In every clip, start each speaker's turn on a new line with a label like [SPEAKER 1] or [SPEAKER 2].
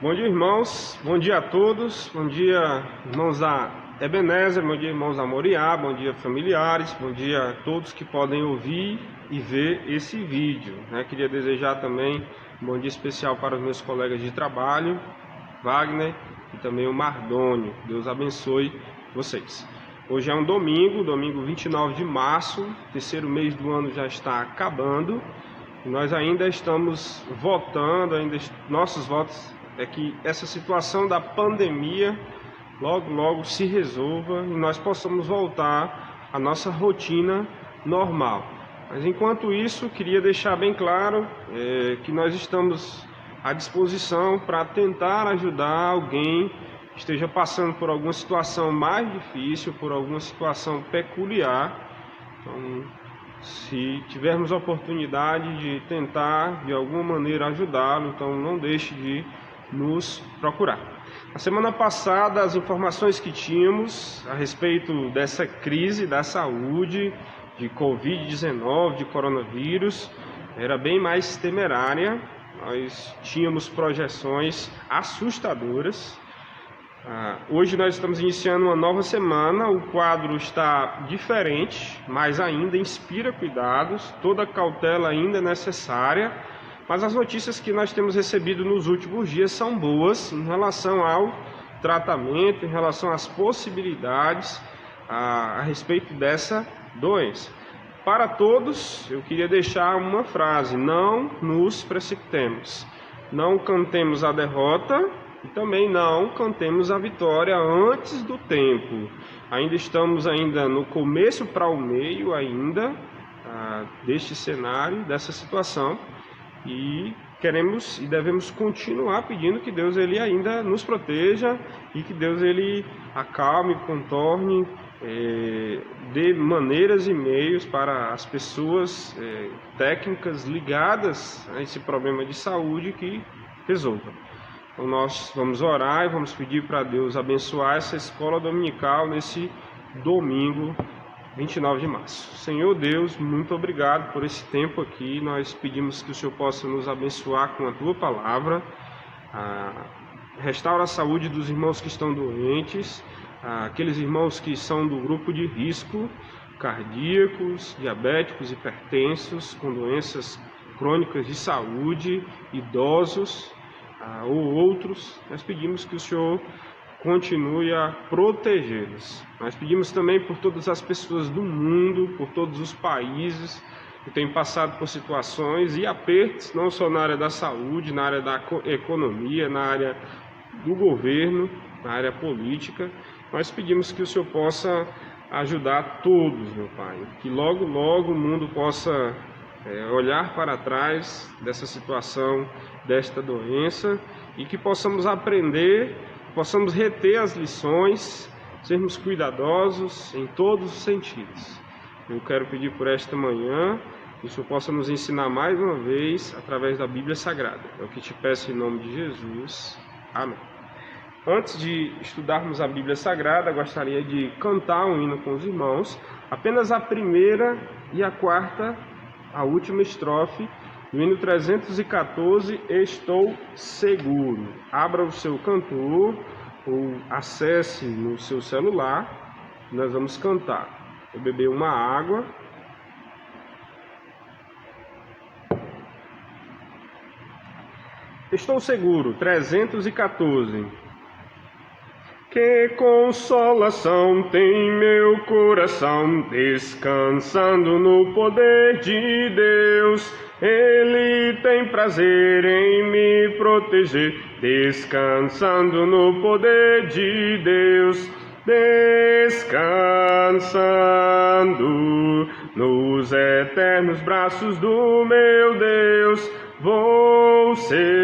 [SPEAKER 1] Bom dia, irmãos. Bom dia a todos. Bom dia, irmãos da Ebenezer. Bom dia, irmãos da Moriá. Bom dia, familiares. Bom dia a todos que podem ouvir e ver esse vídeo. Queria desejar também um bom dia especial para os meus colegas de trabalho, Wagner e também o Mardônio. Deus abençoe vocês. Hoje é um domingo 29 de março. Terceiro mês do ano já está acabando. E nós ainda estamos votando, nossos votos é que essa situação da pandemia logo se resolva e nós possamos voltar à nossa rotina normal. Mas enquanto isso, queria deixar bem claro que nós estamos à disposição para tentar ajudar alguém que esteja passando por alguma situação mais difícil, por alguma situação peculiar. Então, se tivermos a oportunidade de tentar de alguma maneira ajudá-lo, então não deixe de nos procurar. Na semana passada, as informações que tínhamos a respeito dessa crise da saúde, de Covid-19, de coronavírus, era bem mais temerária. Nós tínhamos projeções assustadoras. Hoje nós estamos iniciando uma nova semana, o quadro está diferente, mas ainda inspira cuidados, toda cautela ainda é necessária, mas as notícias que nós temos recebido nos últimos dias são boas em relação ao tratamento, em relação às possibilidades a respeito dessa doença. Para todos, eu queria deixar uma frase: não nos precipitemos, não cantemos a derrota, e também não cantemos a vitória antes do tempo. Ainda estamos no começo para o meio deste cenário, dessa situação, e queremos e devemos continuar pedindo que Deus ele ainda nos proteja e que Deus ele acalme, contorne, dê maneiras e meios para as pessoas técnicas ligadas a esse problema de saúde que resolvam. Então nós vamos orar e vamos pedir para Deus abençoar essa escola dominical nesse domingo 29 de março. Senhor Deus, muito obrigado por esse tempo aqui. Nós pedimos que o Senhor possa nos abençoar com a Tua palavra. Restaura a saúde dos irmãos que estão doentes, aqueles irmãos que são do grupo de risco, cardíacos, diabéticos, hipertensos, com doenças crônicas de saúde, idosos, ou outros. Nós pedimos que o Senhor continue a protegê-los. Nós pedimos também por todas as pessoas do mundo, por todos os países que têm passado por situações e apertos, não só na área da saúde, na área da economia, na área do governo, na área política. Nós pedimos que o Senhor possa ajudar todos, meu Pai, que logo o mundo possa olhar para trás dessa situação, desta doença, e que possamos aprender, possamos reter as lições, sermos cuidadosos em todos os sentidos. Eu quero pedir por esta manhã que o Senhor possa nos ensinar mais uma vez através da Bíblia Sagrada. É o que te peço em nome de Jesus. Amém. Antes de estudarmos a Bíblia Sagrada, gostaria de cantar um hino com os irmãos, apenas a primeira e a quarta, a última estrofe, do hino 314, Estou Seguro. Abra o seu cantor ou acesse no seu celular, nós vamos cantar. Vou beber uma água. Estou seguro, 314. Que consolação tem meu coração, descansando no poder de Deus. Ele tem prazer em me proteger, descansando no poder de Deus. Descansando nos eternos braços do meu Deus, vou seguro,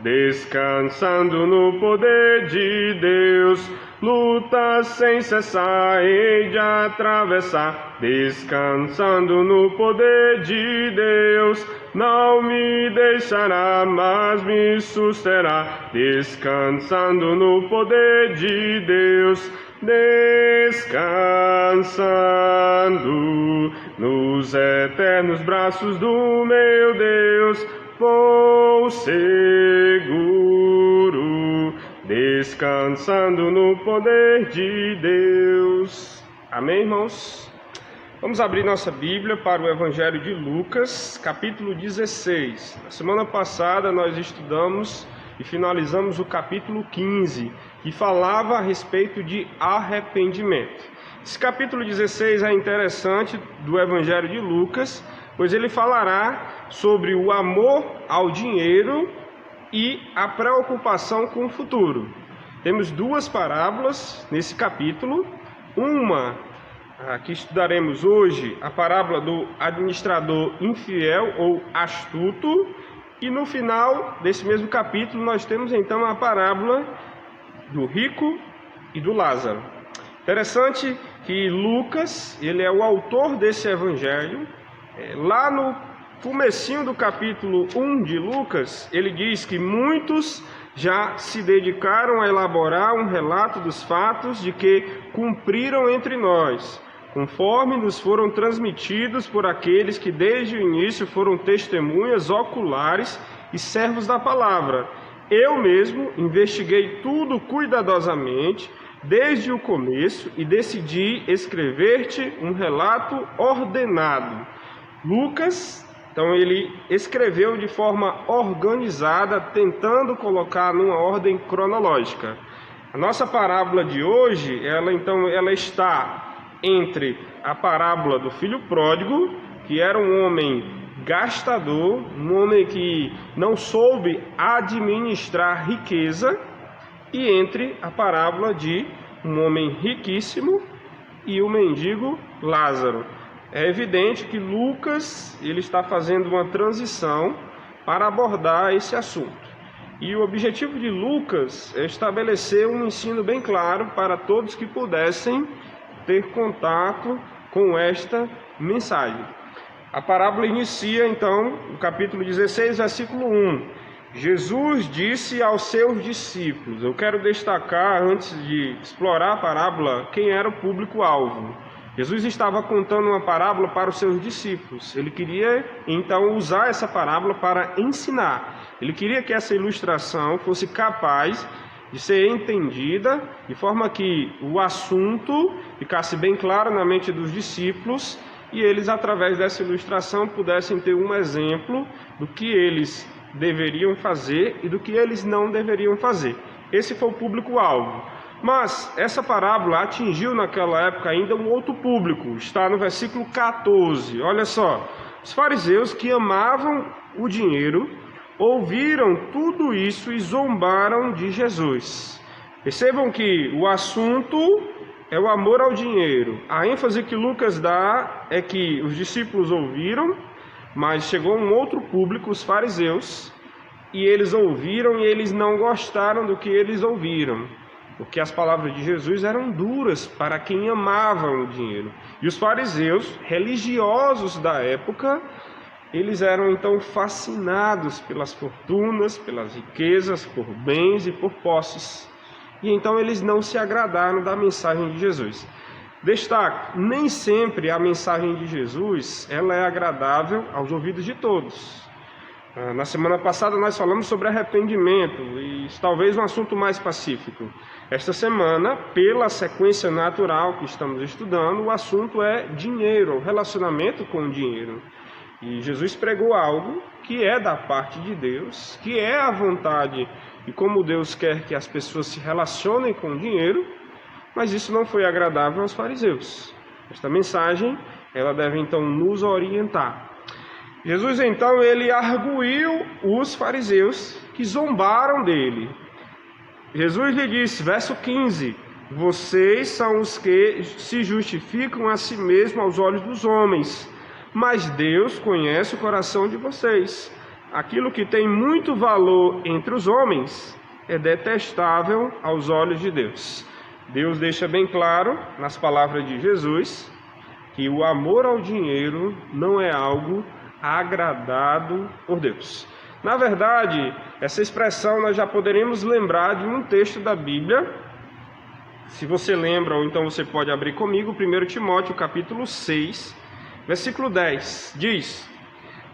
[SPEAKER 1] descansando no poder de Deus. Lutas sem cessar hei de atravessar, descansando no poder de Deus. Não me deixará, mas me susterá, descansando no poder de Deus. Descansando nos eternos braços do meu Deus, vou seguro, descansando no poder de Deus. Amém, irmãos? Vamos abrir nossa Bíblia para o Evangelho de Lucas, capítulo 16. Na semana passada nós estudamos e finalizamos o capítulo 15, que falava a respeito de arrependimento. Esse capítulo 16 é interessante do Evangelho de Lucas, pois ele falará sobre o amor ao dinheiro e a preocupação com o futuro. Temos duas parábolas nesse capítulo, uma que estudaremos hoje, a parábola do administrador infiel ou astuto, e no final desse mesmo capítulo nós temos então a parábola do rico e do Lázaro. Interessante que Lucas, ele é o autor desse evangelho. Lá no comecinho do capítulo 1 de Lucas, ele diz que muitos já se dedicaram a elaborar um relato dos fatos de que cumpriram entre nós, conforme nos foram transmitidos por aqueles que desde o início foram testemunhas oculares e servos da palavra. Eu mesmo investiguei tudo cuidadosamente, desde o começo, e decidi escrever-te um relato ordenado. Lucas, então, ele escreveu de forma organizada, tentando colocar numa ordem cronológica. A nossa parábola de hoje, ela está entre a parábola do filho pródigo, que era um homem gastador, um homem que não soube administrar riqueza, e entre a parábola de um homem riquíssimo e o mendigo Lázaro. É evidente que Lucas ele está fazendo uma transição para abordar esse assunto. E o objetivo de Lucas é estabelecer um ensino bem claro para todos que pudessem ter contato com esta mensagem. A parábola inicia então no capítulo 16, versículo 1. Jesus disse aos seus discípulos. Eu quero destacar, antes de explorar a parábola, quem era o público-alvo. Jesus estava contando uma parábola para os seus discípulos. Ele queria, então, usar essa parábola para ensinar. Ele queria que essa ilustração fosse capaz de ser entendida, de forma que o assunto ficasse bem claro na mente dos discípulos e eles, através dessa ilustração, pudessem ter um exemplo do que eles deveriam fazer e do que eles não deveriam fazer. Esse foi o público-alvo. Mas essa parábola atingiu naquela época ainda um outro público. Está no versículo 14. Olha só. Os fariseus que amavam o dinheiro ouviram tudo isso e zombaram de Jesus. Percebam que o assunto é o amor ao dinheiro. A ênfase que Lucas dá é que os discípulos ouviram, mas chegou um outro público, os fariseus, e eles ouviram e eles não gostaram do que eles ouviram, porque as palavras de Jesus eram duras para quem amava o dinheiro. E os fariseus, religiosos da época, eles eram então fascinados pelas fortunas, pelas riquezas, por bens e por posses. E então eles não se agradaram da mensagem de Jesus. Destaco, nem sempre a mensagem de Jesus ela é agradável aos ouvidos de todos. Na semana passada nós falamos sobre arrependimento e talvez um assunto mais pacífico. Esta semana, pela sequência natural que estamos estudando, o assunto é dinheiro, o relacionamento com o dinheiro. E Jesus pregou algo que é da parte de Deus, que é a vontade e como Deus quer que as pessoas se relacionem com o dinheiro, mas isso não foi agradável aos fariseus. Esta mensagem, ela deve então nos orientar. Jesus então, ele arguiu os fariseus que zombaram dele. Jesus lhe disse, verso 15, vocês são os que se justificam a si mesmos aos olhos dos homens, mas Deus conhece o coração de vocês. Aquilo que tem muito valor entre os homens é detestável aos olhos de Deus. Deus deixa bem claro, nas palavras de Jesus, que o amor ao dinheiro não é algo agradado por Deus. Na verdade, essa expressão nós já poderíamos lembrar de um texto da Bíblia. Se você lembra, ou então você pode abrir comigo, 1 Timóteo capítulo 6, versículo 10, diz: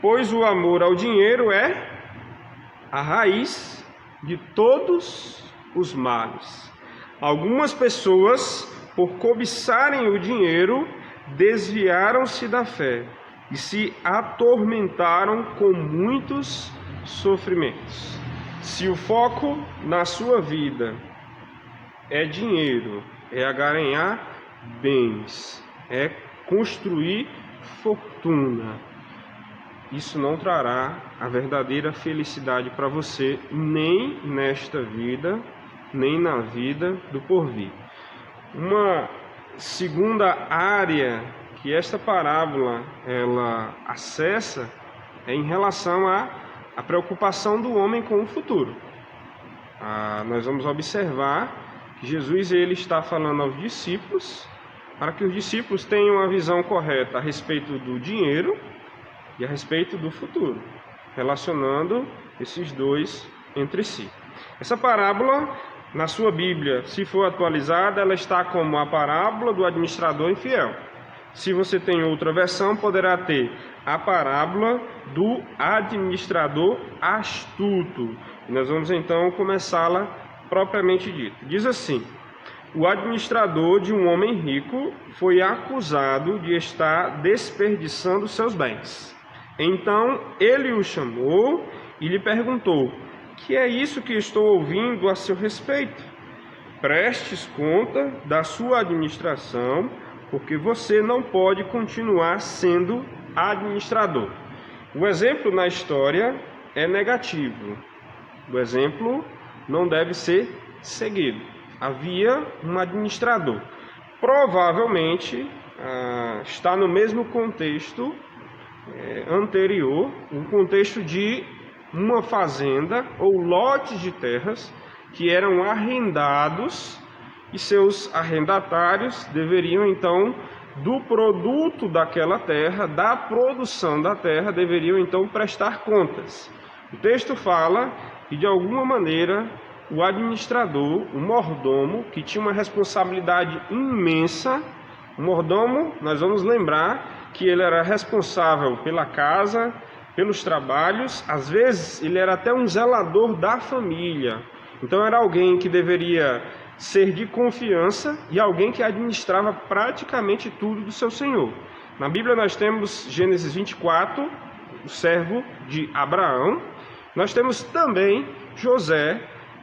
[SPEAKER 1] pois o amor ao dinheiro é a raiz de todos os males. Algumas pessoas, por cobiçarem o dinheiro, desviaram-se da fé e se atormentaram com muitos sofrimentos. Se o foco na sua vida é dinheiro, é agaranhar bens, é construir fortuna, isso não trará a verdadeira felicidade para você, nem nesta vida, nem na vida do porvir. Uma segunda área que esta parábola ela acessa é em relação à preocupação do homem com o futuro. Nós vamos observar que Jesus ele está falando aos discípulos para que os discípulos tenham uma visão correta a respeito do dinheiro e a respeito do futuro, relacionando esses dois entre si. Essa parábola, na sua Bíblia, se for atualizada, ela está como a parábola do administrador infiel. Se você tem outra versão, poderá ter a parábola do administrador astuto. E nós vamos então começá-la propriamente dita. Diz assim: o administrador de um homem rico foi acusado de estar desperdiçando seus bens. Então ele o chamou e lhe perguntou: que é isso que estou ouvindo a seu respeito? Prestes conta da sua administração, porque você não pode continuar sendo administrador. O exemplo na história é negativo. O exemplo não deve ser seguido. Havia um administrador. Provavelmente está no mesmo contexto anterior, um contexto de uma fazenda ou lotes de terras que eram arrendados e seus arrendatários deveriam então, do produto daquela terra, da produção da terra, deveriam então prestar contas. O texto fala que de alguma maneira o administrador, o mordomo, que tinha uma responsabilidade imensa, o mordomo, nós vamos lembrar que ele era responsável pela casa, pelos trabalhos, às vezes ele era até um zelador da família. Então era alguém que deveria ser de confiança e alguém que administrava praticamente tudo do seu senhor. Na Bíblia nós temos Gênesis 24, o servo de Abraão. Nós temos também José,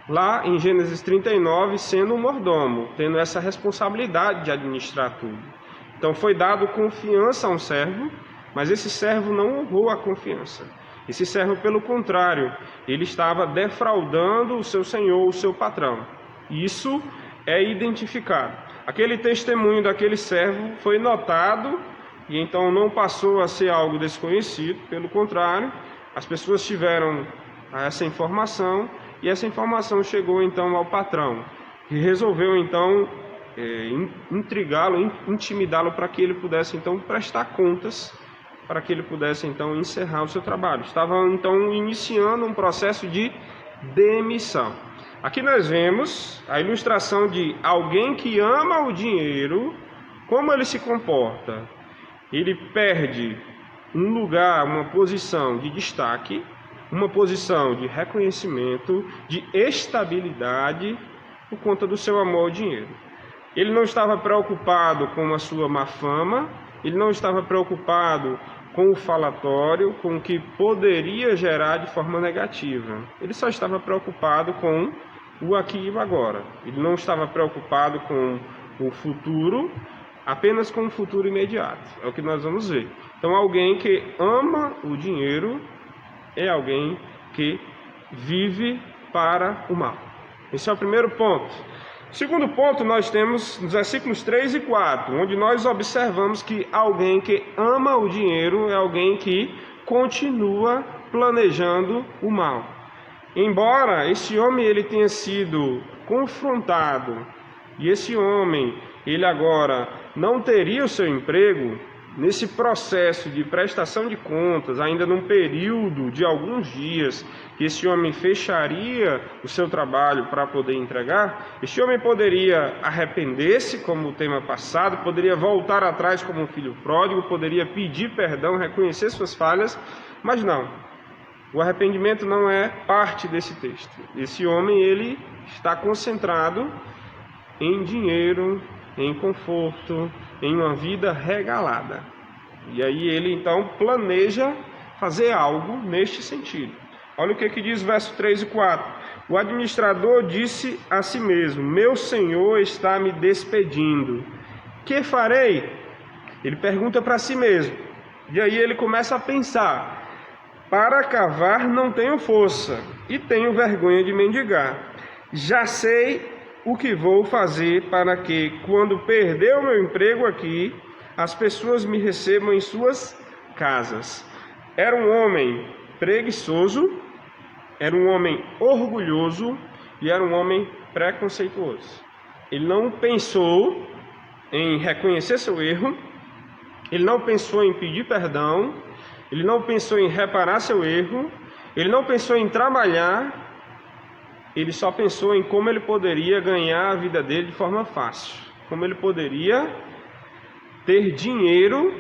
[SPEAKER 1] lá em Gênesis 39, sendo um mordomo, tendo essa responsabilidade de administrar tudo. Então foi dado confiança a um servo, mas esse servo não honrou a confiança. Esse servo, pelo contrário, ele estava defraudando o seu senhor, o seu patrão. Isso é identificado. Aquele testemunho daquele servo foi notado e então não passou a ser algo desconhecido. Pelo contrário, as pessoas tiveram essa informação e essa informação chegou então ao patrão, que resolveu então intrigá-lo, intimidá-lo para que ele pudesse então prestar contas, para que ele pudesse então encerrar o seu trabalho. Estava então iniciando um processo de demissão. Aqui nós vemos a ilustração de alguém que ama o dinheiro, como ele se comporta. Ele perde um lugar, uma posição de destaque, uma posição de reconhecimento, de estabilidade, por conta do seu amor ao dinheiro. Ele não estava preocupado com a sua má fama, ele não estava preocupado com o falatório, com o que poderia gerar de forma negativa. Ele só estava preocupado com o aqui e o agora. Ele não estava preocupado com o futuro, apenas com o futuro imediato. É o que nós vamos ver. Então, alguém que ama o dinheiro é alguém que vive para o mal. Esse é o primeiro ponto. Segundo ponto, nós temos nos versículos 3 e 4, onde nós observamos que alguém que ama o dinheiro é alguém que continua planejando o mal. Embora esse homem ele tenha sido confrontado e esse homem ele agora não teria o seu emprego, nesse processo de prestação de contas, ainda num período de alguns dias, que esse homem fecharia o seu trabalho para poder entregar, esse homem poderia arrepender-se, como o tema passado, poderia voltar atrás como um filho pródigo, poderia pedir perdão, reconhecer suas falhas, Mas não, o arrependimento não é parte desse texto. Esse homem, ele está concentrado em dinheiro, em conforto, em uma vida regalada. E aí ele então planeja fazer algo neste sentido. Olha o que diz o verso 3 e 4. O administrador disse a si mesmo: meu senhor está me despedindo. Que farei? Ele pergunta para si mesmo. E aí ele começa a pensar: para cavar não tenho força e tenho vergonha de mendigar. Já sei o que vou fazer para que, quando perder o meu emprego aqui, as pessoas me recebam em suas casas. Era um homem preguiçoso, era um homem orgulhoso e era um homem preconceituoso. Ele não pensou em reconhecer seu erro, ele não pensou em pedir perdão, ele não pensou em reparar seu erro, ele não pensou em trabalhar, ele só pensou em como ele poderia ganhar a vida dele de forma fácil, como ele poderia ter dinheiro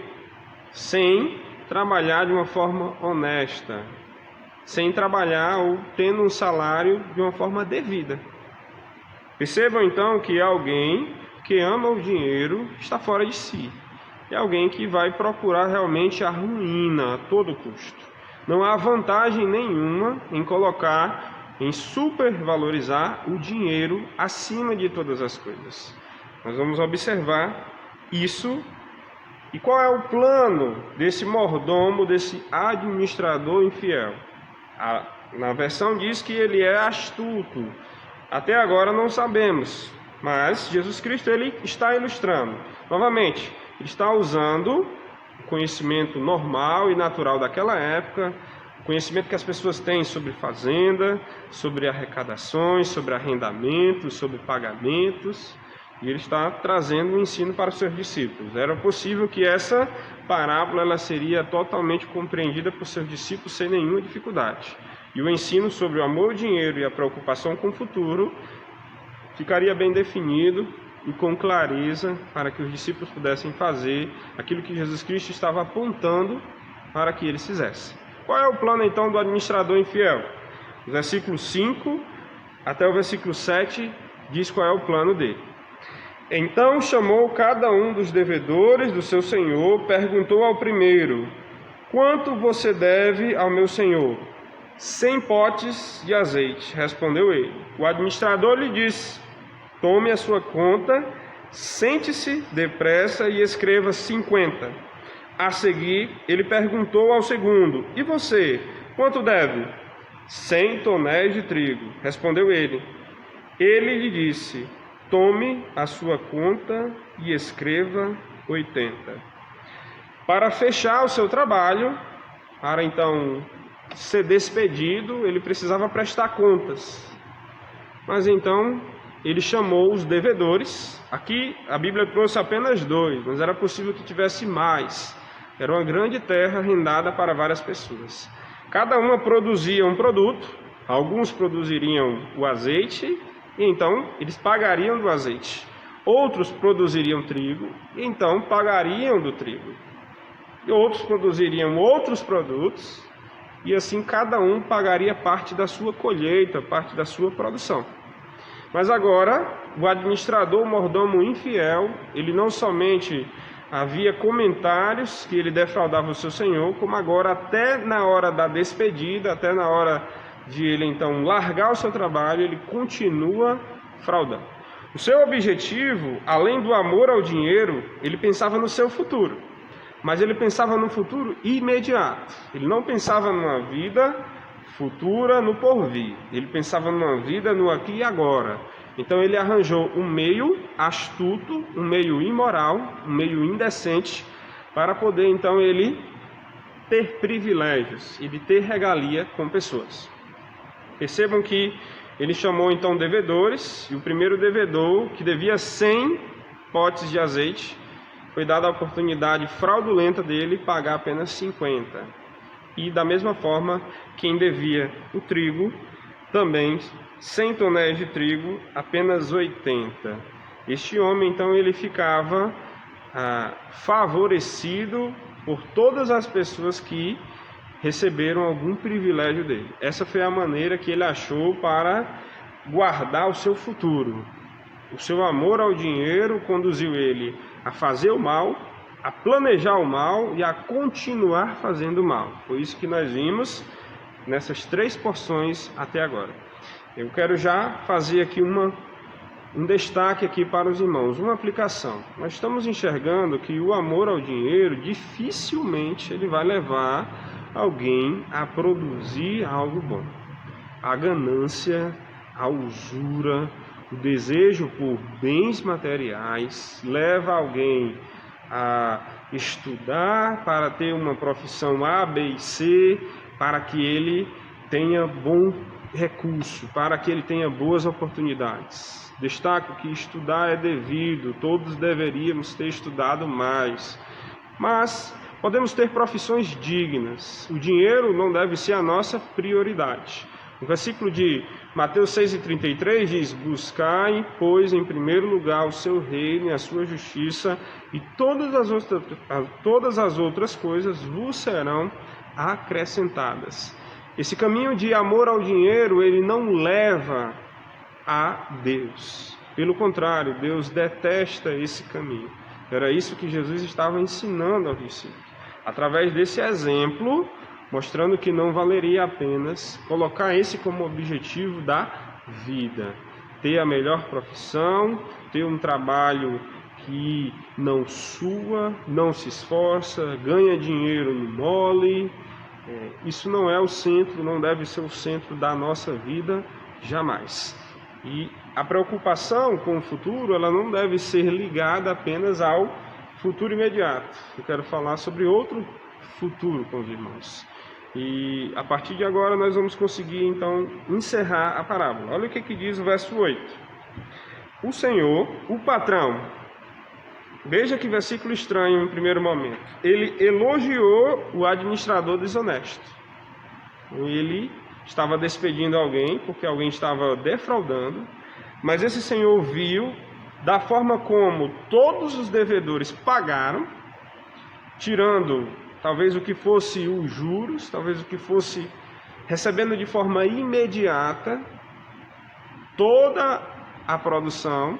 [SPEAKER 1] sem trabalhar de uma forma honesta, sem trabalhar ou tendo um salário de uma forma devida. Percebam então que alguém que ama o dinheiro está fora de si. É alguém que vai procurar realmente a ruína a todo custo. Não há vantagem nenhuma em colocar, em supervalorizar o dinheiro acima de todas as coisas. Nós vamos observar isso. E qual é o plano desse mordomo, desse administrador infiel? Na versão diz que ele é astuto. Até agora não sabemos, mas Jesus Cristo ele está ilustrando. Novamente, ele está usando o conhecimento normal e natural daquela época, o conhecimento que as pessoas têm sobre fazenda, sobre arrecadações, sobre arrendamentos, sobre pagamentos, e ele está trazendo um ensino para os seus discípulos. Era possível que essa parábola ela seria totalmente compreendida por seus discípulos sem nenhuma dificuldade. E o ensino sobre o amor ao dinheiro e a preocupação com o futuro ficaria bem definido e com clareza para que os discípulos pudessem fazer aquilo que Jesus Cristo estava apontando para que eles fizessem. Qual é o plano então do administrador infiel? O versículo 5 até o versículo 7 diz qual é o plano dele. Então chamou cada um dos devedores do seu senhor, perguntou ao primeiro: quanto você deve ao meu senhor? 100 potes de azeite, respondeu ele. O administrador lhe disse: tome a sua conta, sente-se depressa e escreva 50. A seguir, ele perguntou ao segundo: e você, quanto deve? 100 tonéis de trigo, respondeu ele. Ele lhe disse: tome a sua conta e escreva 80. Para fechar o seu trabalho, para então ser despedido, ele precisava prestar contas. Mas então ele chamou os devedores. Aqui a Bíblia trouxe apenas 2, mas era possível que tivesse mais. Era uma grande terra arrendada para várias pessoas. Cada uma produzia um produto, alguns produziriam o azeite, e então eles pagariam do azeite. Outros produziriam trigo, e então pagariam do trigo. E outros produziriam outros produtos, e assim cada um pagaria parte da sua colheita, parte da sua produção. Mas agora, o administrador, o mordomo infiel, ele não somente havia comentários que ele defraudava o seu senhor, como agora até na hora da despedida, até na hora de ele então largar o seu trabalho, ele continua fraudando. O seu objetivo, além do amor ao dinheiro, ele pensava no seu futuro, mas ele pensava no futuro imediato. Ele não pensava numa vida futura no porvir, ele pensava numa vida no aqui e agora. Então ele arranjou um meio astuto, um meio imoral, um meio indecente, para poder então ele ter privilégios e de ter regalia com pessoas. Percebam que ele chamou então devedores, e o primeiro devedor, que devia 100 potes de azeite, foi dada a oportunidade fraudulenta dele pagar apenas 50. E da mesma forma, quem devia o trigo, também 100 tonéis de trigo, apenas 80. Este homem então ele ficava favorecido por todas as pessoas que receberam algum privilégio dele. Essa foi a maneira que ele achou para guardar o seu futuro. O seu amor ao dinheiro conduziu ele a fazer o mal, a planejar o mal e a continuar fazendo o mal. Foi isso que nós vimos nessas 3 porções até agora. Eu quero já fazer aqui um destaque aqui para os irmãos, uma aplicação. Nós estamos enxergando que o amor ao dinheiro dificilmente ele vai levar alguém a produzir algo bom. A ganância, a usura, o desejo por bens materiais leva alguém a estudar para ter uma profissão A, B e C, para que ele tenha bom recurso, para que ele tenha boas oportunidades. Destaco que estudar é devido, todos deveríamos ter estudado mais, mas podemos ter profissões dignas. O dinheiro não deve ser a nossa prioridade. O versículo de Mateus 6,33 diz: buscai, pois, em primeiro lugar o seu reino e a sua justiça, e todas as outras coisas vos serão acrescentadas. Esse caminho de amor ao dinheiro, ele não leva a Deus. Pelo contrário, Deus detesta esse caminho. Era isso que Jesus estava ensinando aos discípulos. Através desse exemplo, mostrando que não valeria apenas colocar esse como objetivo da vida. Ter a melhor profissão, ter um trabalho que não sua, não se esforça, ganha dinheiro no mole. Isso não é o centro, não deve ser o centro da nossa vida, jamais. E a preocupação com o futuro, ela não deve ser ligada apenas ao futuro imediato. Eu quero falar sobre outro futuro com os irmãos. E a partir de agora nós vamos conseguir então encerrar a parábola. Olha o que diz o verso 8. O Senhor, o patrão, veja que versículo estranho em primeiro momento. Ele elogiou o administrador desonesto. Ele estava despedindo alguém porque alguém estava defraudando, mas esse senhor viu da forma como todos os devedores pagaram, tirando talvez o que fosse os juros, talvez o que fosse recebendo de forma imediata toda a produção.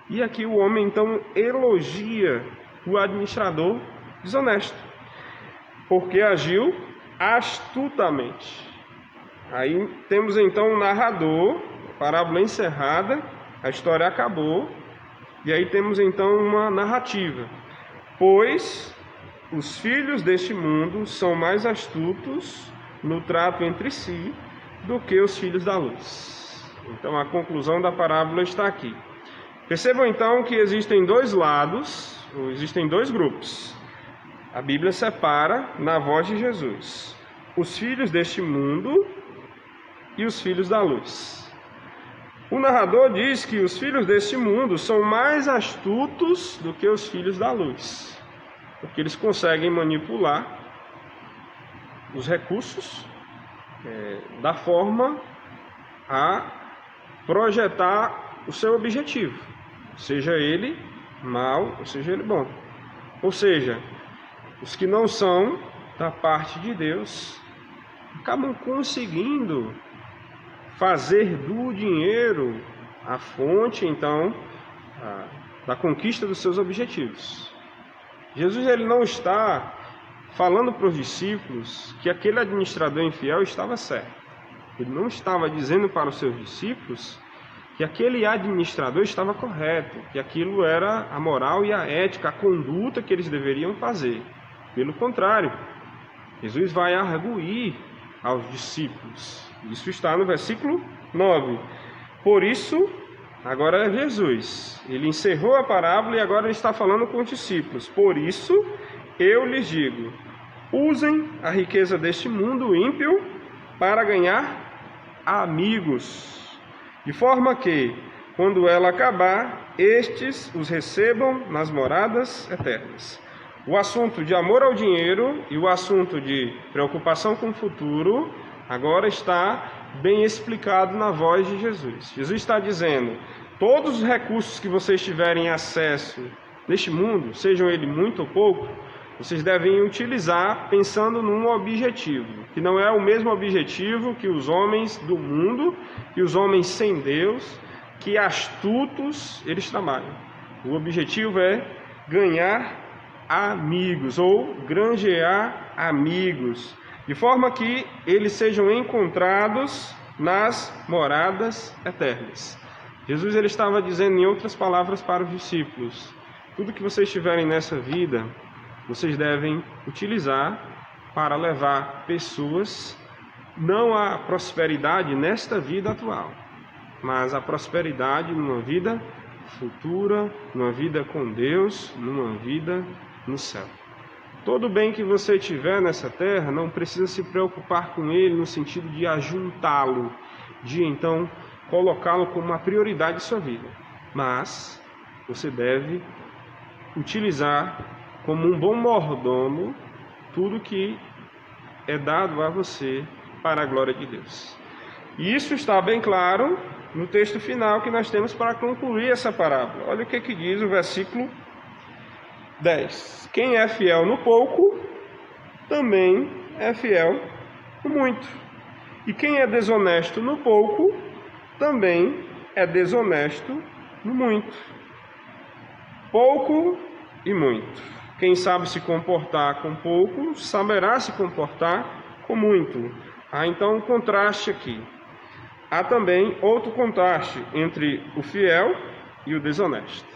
[SPEAKER 1] E aqui o homem então elogia o administrador desonesto, porque agiu astutamente. Aí temos então o narrador, a parábola encerrada, a história acabou, e aí temos então uma narrativa. Pois os filhos deste mundo são mais astutos no trato entre si do que os filhos da luz. Então a conclusão da parábola está aqui. Percebam então que existem 2 lados, ou existem 2 grupos. A Bíblia separa na voz de Jesus os filhos deste mundo e os filhos da luz. O narrador diz que os filhos deste mundo são mais astutos do que os filhos da luz, porque eles conseguem manipular os recursos da forma a projetar o seu objetivo, seja ele mal ou seja ele bom. Ou seja, os que não são da parte de Deus acabam conseguindo fazer do dinheiro a fonte, então, da conquista dos seus objetivos. Jesus ele não está falando para os discípulos que aquele administrador infiel estava certo. Ele não estava dizendo para os seus discípulos que aquele administrador estava correto, que aquilo era a moral e a ética, a conduta que eles deveriam fazer. Pelo contrário, Jesus vai arguir aos discípulos. Isso está no versículo 9. Por isso, agora é Jesus. Ele encerrou a parábola e agora ele está falando com os discípulos. Por isso, eu lhes digo, usem a riqueza deste mundo ímpio para ganhar amigos, de forma que, quando ela acabar, estes os recebam nas moradas eternas. O assunto de amor ao dinheiro e o assunto de preocupação com o futuro agora está bem explicado na voz de Jesus. Jesus está dizendo, todos os recursos que vocês tiverem acesso neste mundo, sejam eles muito ou pouco, vocês devem utilizar pensando num objetivo, que não é o mesmo objetivo que os homens do mundo, que os homens sem Deus, que astutos eles trabalham. O objetivo é ganhar amigos ou granjear amigos, de forma que eles sejam encontrados nas moradas eternas. Jesus ele estava dizendo em outras palavras para os discípulos: tudo que vocês tiverem nessa vida, vocês devem utilizar para levar pessoas não à prosperidade nesta vida atual, mas à prosperidade numa vida futura, numa vida com Deus, numa vida no céu. Todo bem que você tiver nessa terra, não precisa se preocupar com ele no sentido de ajuntá-lo, de então colocá-lo como uma prioridade de sua vida. Mas você deve utilizar como um bom mordomo tudo que é dado a você para a glória de Deus. E isso está bem claro no texto final que nós temos para concluir essa parábola. Olha o que diz o versículo 10. Quem é fiel no pouco, também é fiel no muito. E quem é desonesto no pouco, também é desonesto no muito. Pouco e muito. Quem sabe se comportar com pouco, saberá se comportar com muito. Há então um contraste aqui. Há também outro contraste entre o fiel e o desonesto.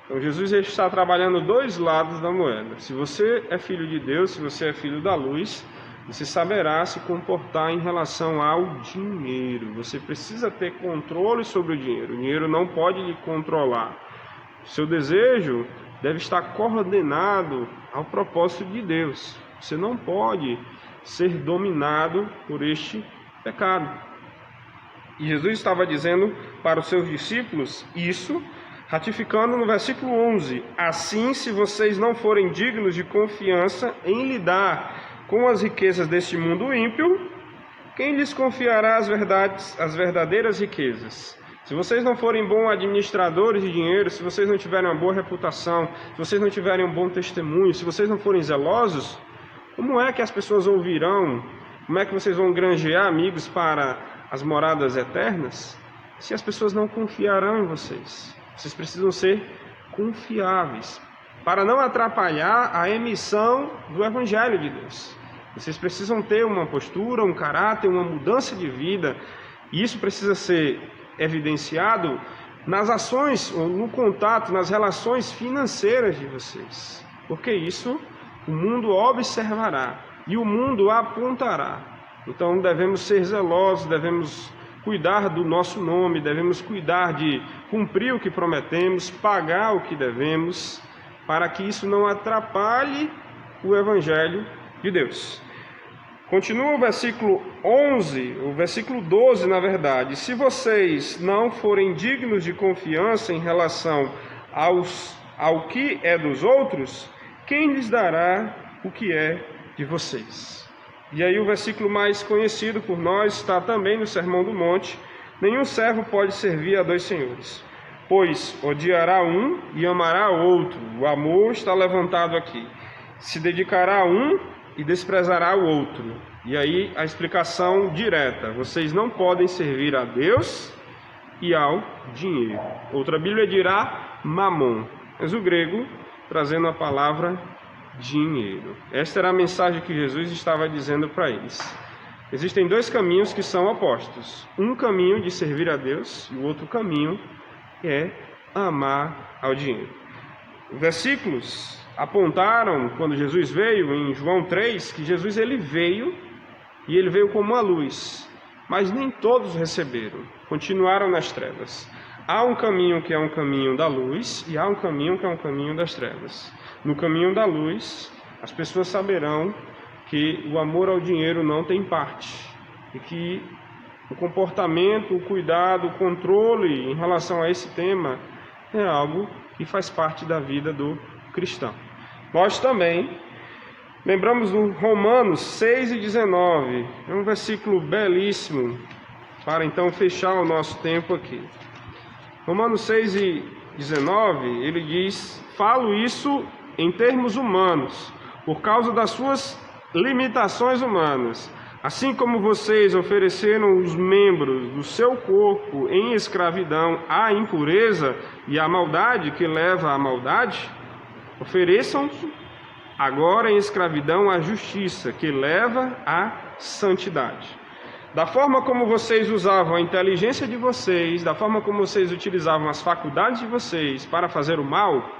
[SPEAKER 1] Então Jesus está trabalhando dois lados da moeda. Se você é filho de Deus, se você é filho da luz, você saberá se comportar em relação ao dinheiro. Você precisa ter controle sobre o dinheiro. O dinheiro não pode lhe controlar. Seu desejo deve estar coordenado ao propósito de Deus. Você não pode ser dominado por este pecado. E Jesus estava dizendo para os seus discípulos isso, ratificando no versículo 11: assim, se vocês não forem dignos de confiança em lidar com as riquezas deste mundo ímpio, quem lhes confiará as verdadeiras riquezas? Se vocês não forem bons administradores de dinheiro, se vocês não tiverem uma boa reputação, se vocês não tiverem um bom testemunho, se vocês não forem zelosos, como é que as pessoas ouvirão? Como é que vocês vão granjear amigos para as moradas eternas? Se as pessoas não confiarão em vocês. Vocês precisam ser confiáveis, para não atrapalhar a emissão do Evangelho de Deus. Vocês precisam ter uma postura, um caráter, uma mudança de vida, e isso precisa ser evidenciado nas ações, no contato, nas relações financeiras de vocês, porque isso o mundo observará e o mundo apontará. Então devemos ser zelosos, devemos cuidar do nosso nome, devemos cuidar de cumprir o que prometemos, pagar o que devemos, para que isso não atrapalhe o Evangelho de Deus. Continua o versículo 11, o versículo 12, na verdade. Se vocês não forem dignos de confiança em relação ao que é dos outros, quem lhes dará o que é de vocês? E aí o versículo mais conhecido por nós está também no Sermão do Monte: nenhum servo pode servir a dois senhores, pois odiará um e amará outro. O amor está levantado aqui. Se dedicará a um e desprezará o outro. E aí a explicação direta: vocês não podem servir a Deus e ao dinheiro. Outra Bíblia dirá mamon, mas o grego trazendo a palavra dinheiro. Esta era a mensagem que Jesus estava dizendo para eles. Existem dois caminhos que são opostos. Um caminho de servir a Deus e o outro caminho é amar ao dinheiro. Versículos apontaram, quando Jesus veio, em João 3, que Jesus ele veio como uma luz, mas nem todos receberam, continuaram nas trevas. Há um caminho que é um caminho da luz e há um caminho que é um caminho das trevas. No caminho da luz, as pessoas saberão que o amor ao dinheiro não tem parte e que o comportamento, o cuidado, o controle em relação a esse tema é algo que faz parte da vida do cristão. Nós também lembramos do Romanos 6:19, é um versículo belíssimo para então fechar o nosso tempo aqui. Romanos 6:19, ele diz: falo isso em termos humanos, por causa das suas limitações humanas. Assim como vocês ofereceram os membros do seu corpo em escravidão à impureza e à maldade que leva à maldade, ofereçam agora em escravidão à justiça que leva à santidade. Da forma como vocês usavam a inteligência de vocês, da forma como vocês utilizavam as faculdades de vocês para fazer o mal,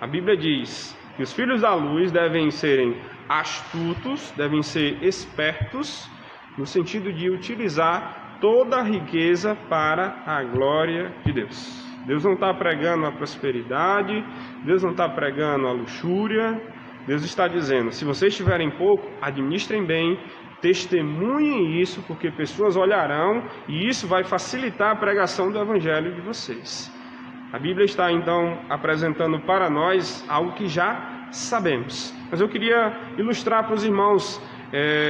[SPEAKER 1] a Bíblia diz que os filhos da luz devem serem astutos, devem ser espertos, no sentido de utilizar toda a riqueza para a glória de Deus. Deus não está pregando a prosperidade, Deus não está pregando a luxúria, Deus está dizendo, se vocês tiverem pouco, administrem bem, testemunhem isso, porque pessoas olharão e isso vai facilitar a pregação do Evangelho de vocês. A Bíblia está então apresentando para nós algo que já sabemos. Mas eu queria ilustrar para os irmãos,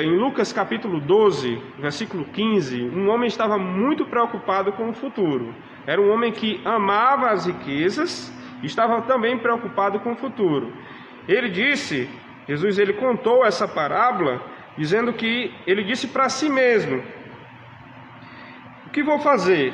[SPEAKER 1] em Lucas capítulo 12, versículo 15, um homem estava muito preocupado com o futuro. Era um homem que amava as riquezas e estava também preocupado com o futuro. Jesus contou essa parábola, dizendo que ele disse para si mesmo: o que vou fazer?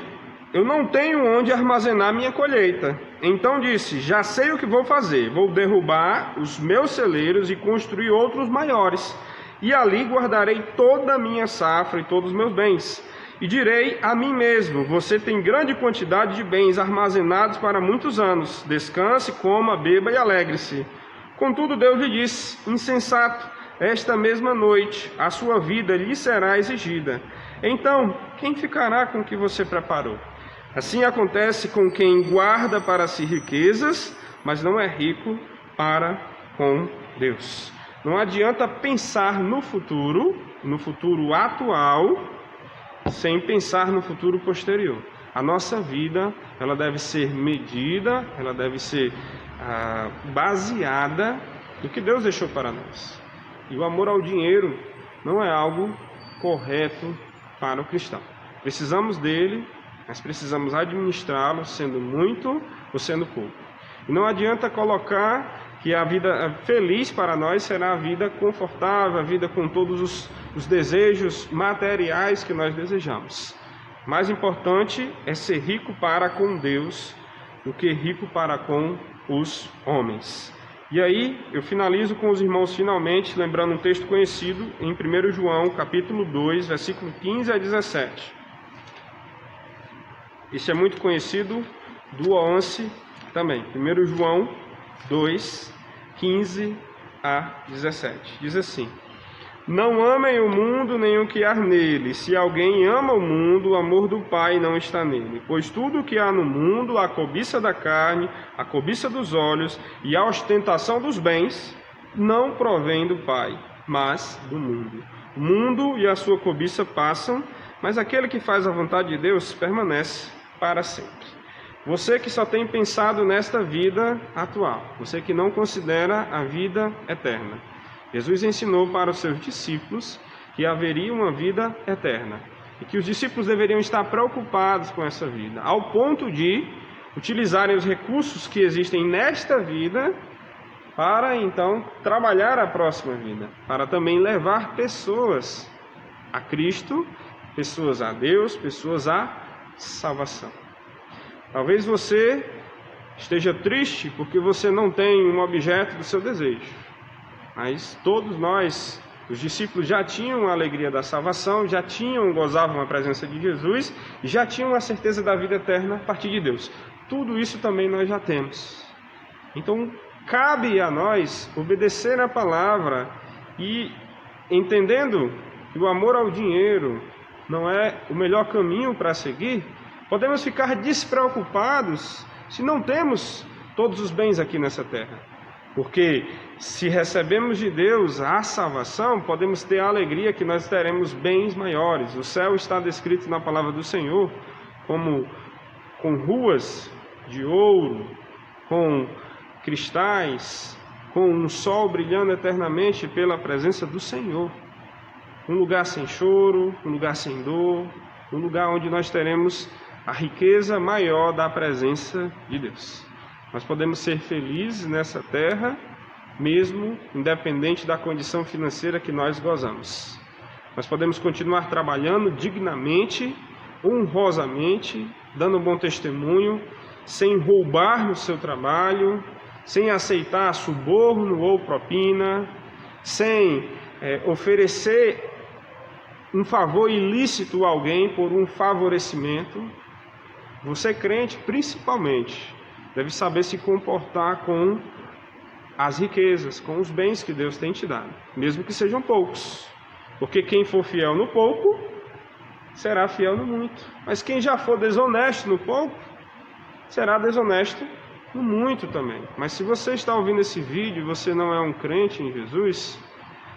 [SPEAKER 1] Eu não tenho onde armazenar minha colheita. Então disse, já sei o que vou fazer. Vou derrubar os meus celeiros e construir outros maiores. E ali guardarei toda a minha safra e todos os meus bens. E direi a mim mesmo, você tem grande quantidade de bens armazenados para muitos anos. Descanse, coma, beba e alegre-se. Contudo, Deus lhe disse, insensato, esta mesma noite a sua vida lhe será exigida. Então, quem ficará com o que você preparou? Assim acontece com quem guarda para si riquezas, mas não é rico para com Deus. Não adianta pensar no futuro atual, sem pensar no futuro posterior. A nossa vida, ela deve ser medida, ela deve ser baseada no que Deus deixou para nós. E o amor ao dinheiro não é algo correto para o cristão. Precisamos dele, mas precisamos administrá-lo, sendo muito ou sendo pouco. E não adianta colocar que a vida feliz para nós será a vida confortável, a vida com todos os desejos materiais que nós desejamos. Mais importante é ser rico para com Deus do que rico para com os homens. E aí, eu finalizo com os irmãos finalmente, lembrando um texto conhecido em 1 João, capítulo 2, versículo 15 a 17. Isso é muito conhecido do OANCE também. 1 João 2, 15 a 17. Diz assim: não amem o mundo nem o que há nele. Se alguém ama o mundo, o amor do Pai não está nele. Pois tudo o que há no mundo, a cobiça da carne, a cobiça dos olhos e a ostentação dos bens, não provém do Pai, mas do mundo. O mundo e a sua cobiça passam, mas aquele que faz a vontade de Deus permanece para sempre. Você que só tem pensado nesta vida atual, você que não considera a vida eterna. Jesus ensinou para os seus discípulos que haveria uma vida eterna e que os discípulos deveriam estar preocupados com essa vida, ao ponto de utilizarem os recursos que existem nesta vida para então trabalhar a próxima vida, para também levar pessoas a Cristo, pessoas a Deus, pessoas a salvação. Talvez você esteja triste porque você não tem um objeto do seu desejo, mas todos nós, os discípulos, já tinham a alegria da salvação, gozavam a presença de Jesus e já tinham a certeza da vida eterna a partir de Deus. Tudo isso também nós já temos. Então, cabe a nós obedecer a palavra e, entendendo que o amor ao dinheiro não é o melhor caminho para seguir, podemos ficar despreocupados se não temos todos os bens aqui nessa terra. Porque se recebemos de Deus a salvação, podemos ter a alegria que nós teremos bens maiores. O céu está descrito na palavra do Senhor como com ruas de ouro, com cristais, com um sol brilhando eternamente pela presença do Senhor. Um lugar sem choro, um lugar sem dor, um lugar onde nós teremos a riqueza maior da presença de Deus. Nós podemos ser felizes nessa terra mesmo independente da condição financeira que nós gozamos. Nós podemos continuar trabalhando dignamente, honrosamente, dando um bom testemunho, sem roubar no seu trabalho, sem aceitar suborno ou propina, sem oferecer um favor ilícito a alguém por um favorecimento. Você, crente, principalmente, deve saber se comportar com as riquezas, com os bens que Deus tem te dado, mesmo que sejam poucos. Porque quem for fiel no pouco, será fiel no muito. Mas quem já for desonesto no pouco, será desonesto no muito também. Mas se você está ouvindo esse vídeo e você não é um crente em Jesus,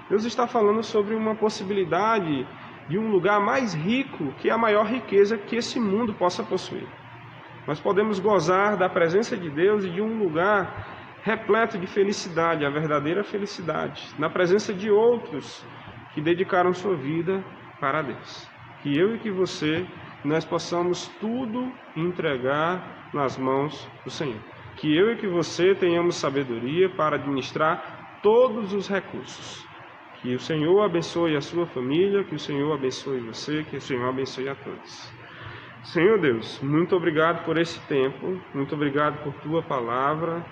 [SPEAKER 1] Deus está falando sobre uma possibilidade de um lugar mais rico, que é a maior riqueza que esse mundo possa possuir. Nós podemos gozar da presença de Deus e de um lugar repleto de felicidade, a verdadeira felicidade, na presença de outros que dedicaram sua vida para Deus. Que eu e que você, nós possamos tudo entregar nas mãos do Senhor. Que eu e que você tenhamos sabedoria para administrar todos os recursos. Que o Senhor abençoe a sua família, que o Senhor abençoe você, que o Senhor abençoe a todos. Senhor Deus, muito obrigado por esse tempo, muito obrigado por Tua palavra.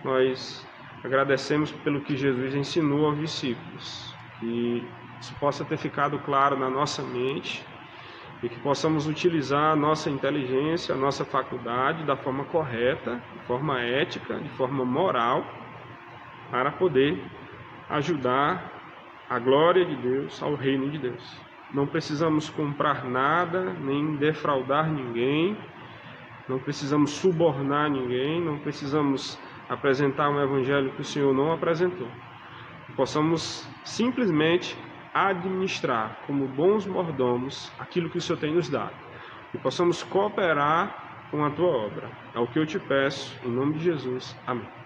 [SPEAKER 1] Nós agradecemos pelo que Jesus ensinou aos discípulos. Que isso possa ter ficado claro na nossa mente e que possamos utilizar a nossa inteligência, a nossa faculdade da forma correta, de forma ética, de forma moral, para poder ajudar a glória de Deus ao reino de Deus. Não precisamos comprar nada, nem defraudar ninguém, não precisamos subornar ninguém, não precisamos apresentar um evangelho que o Senhor não apresentou. Possamos simplesmente administrar como bons mordomos aquilo que o Senhor tem nos dado. E possamos cooperar com a Tua obra. É o que eu te peço, em nome de Jesus. Amém.